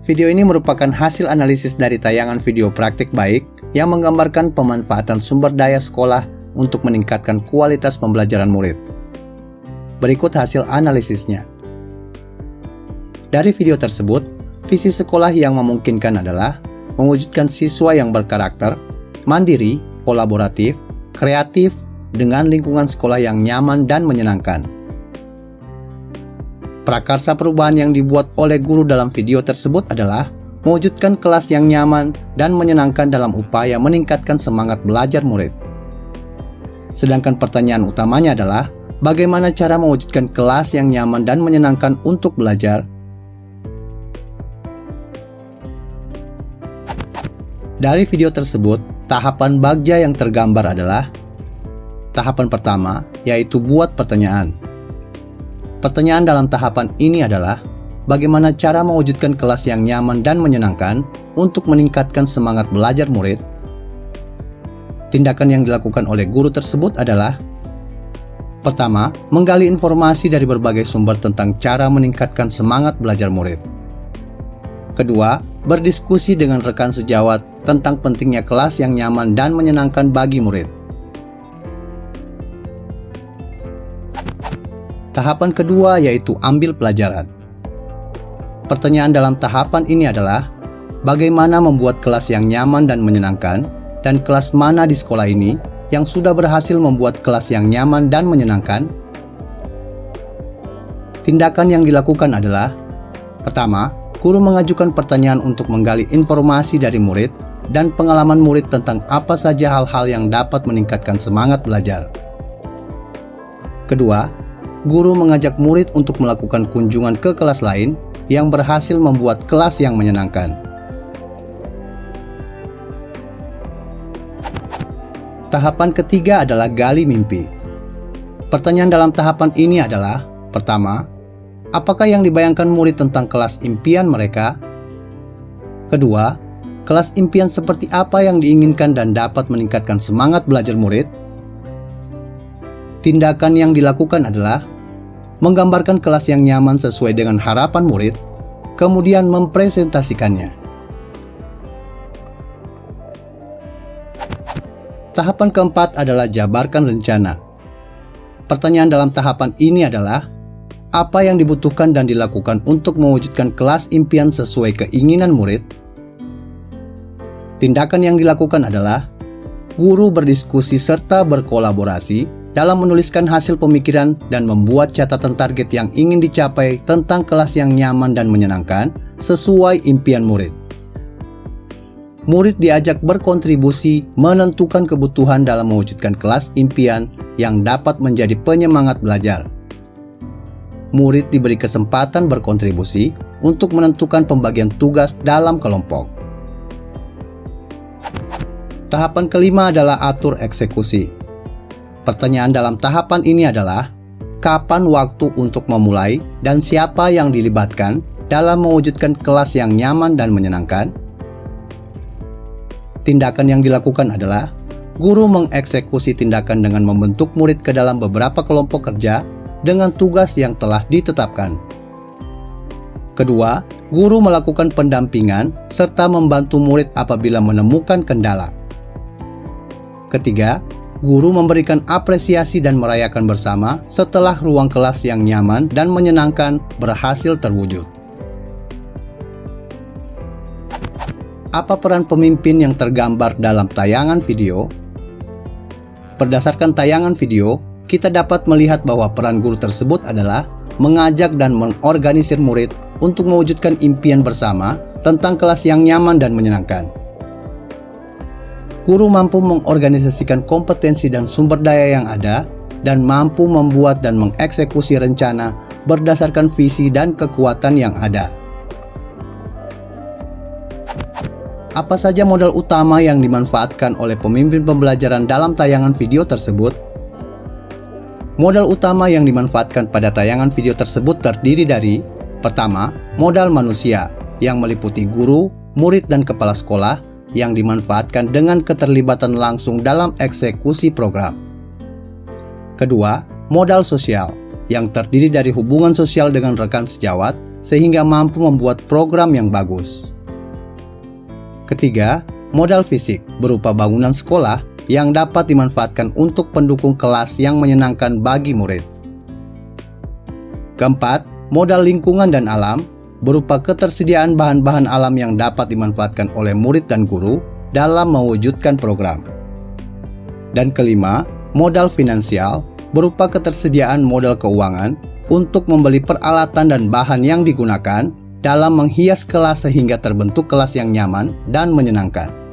Video ini merupakan hasil analisis dari tayangan video praktik baik yang menggambarkan pemanfaatan sumber daya sekolah untuk meningkatkan kualitas pembelajaran murid. Berikut hasil analisisnya. Dari video tersebut, visi sekolah yang memungkinkan adalah mewujudkan siswa yang berkarakter, mandiri, kolaboratif, kreatif, dengan lingkungan sekolah yang nyaman dan menyenangkan. Prakarsa perubahan yang dibuat oleh guru dalam video tersebut adalah mewujudkan kelas yang nyaman dan menyenangkan dalam upaya meningkatkan semangat belajar murid. Sedangkan pertanyaan utamanya adalah bagaimana cara mewujudkan kelas yang nyaman dan menyenangkan untuk belajar. Dari video tersebut, tahapan bagja yang tergambar adalah tahapan pertama, yaitu buat pertanyaan. Pertanyaan dalam tahapan ini adalah bagaimana cara mewujudkan kelas yang nyaman dan menyenangkan untuk meningkatkan semangat belajar murid. Tindakan yang dilakukan oleh guru tersebut adalah pertama, menggali informasi dari berbagai sumber tentang cara meningkatkan semangat belajar murid. Kedua, berdiskusi dengan rekan sejawat tentang pentingnya kelas yang nyaman dan menyenangkan bagi murid. Tahapan kedua yaitu ambil pelajaran. Pertanyaan dalam tahapan ini adalah bagaimana membuat kelas yang nyaman dan menyenangkan, dan kelas mana di sekolah ini yang sudah berhasil membuat kelas yang nyaman dan menyenangkan. Tindakan yang dilakukan adalah pertama, guru mengajukan pertanyaan untuk menggali informasi dari murid dan pengalaman murid tentang apa saja hal-hal yang dapat meningkatkan semangat belajar. Kedua, guru mengajak murid untuk melakukan kunjungan ke kelas lain yang berhasil membuat kelas yang menyenangkan. Tahapan ketiga adalah gali mimpi. Pertanyaan dalam tahapan ini adalah pertama, apakah yang dibayangkan murid tentang kelas impian mereka? Kedua, kelas impian seperti apa yang diinginkan dan dapat meningkatkan semangat belajar murid? Tindakan yang dilakukan adalah menggambarkan kelas yang nyaman sesuai dengan harapan murid, kemudian mempresentasikannya. Tahapan keempat adalah jabarkan rencana. Pertanyaan dalam tahapan ini adalah apa yang dibutuhkan dan dilakukan untuk mewujudkan kelas impian sesuai keinginan murid. Tindakan yang dilakukan adalah guru berdiskusi serta berkolaborasi dalam menuliskan hasil pemikiran dan membuat catatan target yang ingin dicapai tentang kelas yang nyaman dan menyenangkan sesuai impian murid. Murid diajak berkontribusi menentukan kebutuhan dalam mewujudkan kelas impian yang dapat menjadi penyemangat belajar. Murid diberi kesempatan berkontribusi untuk menentukan pembagian tugas dalam kelompok. Tahapan kelima adalah atur eksekusi. Pertanyaan dalam tahapan ini adalah kapan waktu untuk memulai dan siapa yang dilibatkan dalam mewujudkan kelas yang nyaman dan menyenangkan. Tindakan yang dilakukan adalah guru mengeksekusi tindakan dengan membentuk murid ke dalam beberapa kelompok kerja dengan tugas yang telah ditetapkan. Kedua, guru melakukan pendampingan serta membantu murid apabila menemukan kendala. Ketiga, guru memberikan apresiasi dan merayakan bersama setelah ruang kelas yang nyaman dan menyenangkan berhasil terwujud. Apa peran pemimpin yang tergambar dalam tayangan video? Berdasarkan tayangan video, kita dapat melihat bahwa peran guru tersebut adalah mengajak dan mengorganisir murid untuk mewujudkan impian bersama tentang kelas yang nyaman dan menyenangkan. Guru mampu mengorganisasikan kompetensi dan sumber daya yang ada dan mampu membuat dan mengeksekusi rencana berdasarkan visi dan kekuatan yang ada. Apa saja modal utama yang dimanfaatkan oleh pemimpin pembelajaran dalam tayangan video tersebut? Modal utama yang dimanfaatkan pada tayangan video tersebut terdiri dari pertama, modal manusia yang meliputi guru, murid, dan kepala sekolah yang dimanfaatkan dengan keterlibatan langsung dalam eksekusi program. Kedua, modal sosial yang terdiri dari hubungan sosial dengan rekan sejawat sehingga mampu membuat program yang bagus. Ketiga, modal fisik berupa bangunan sekolah yang dapat dimanfaatkan untuk pendukung kelas yang menyenangkan bagi murid. Keempat, modal lingkungan dan alam berupa ketersediaan bahan-bahan alam yang dapat dimanfaatkan oleh murid dan guru dalam mewujudkan program. Dan kelima, modal finansial berupa ketersediaan modal keuangan untuk membeli peralatan dan bahan yang digunakan dalam menghias kelas sehingga terbentuk kelas yang nyaman dan menyenangkan.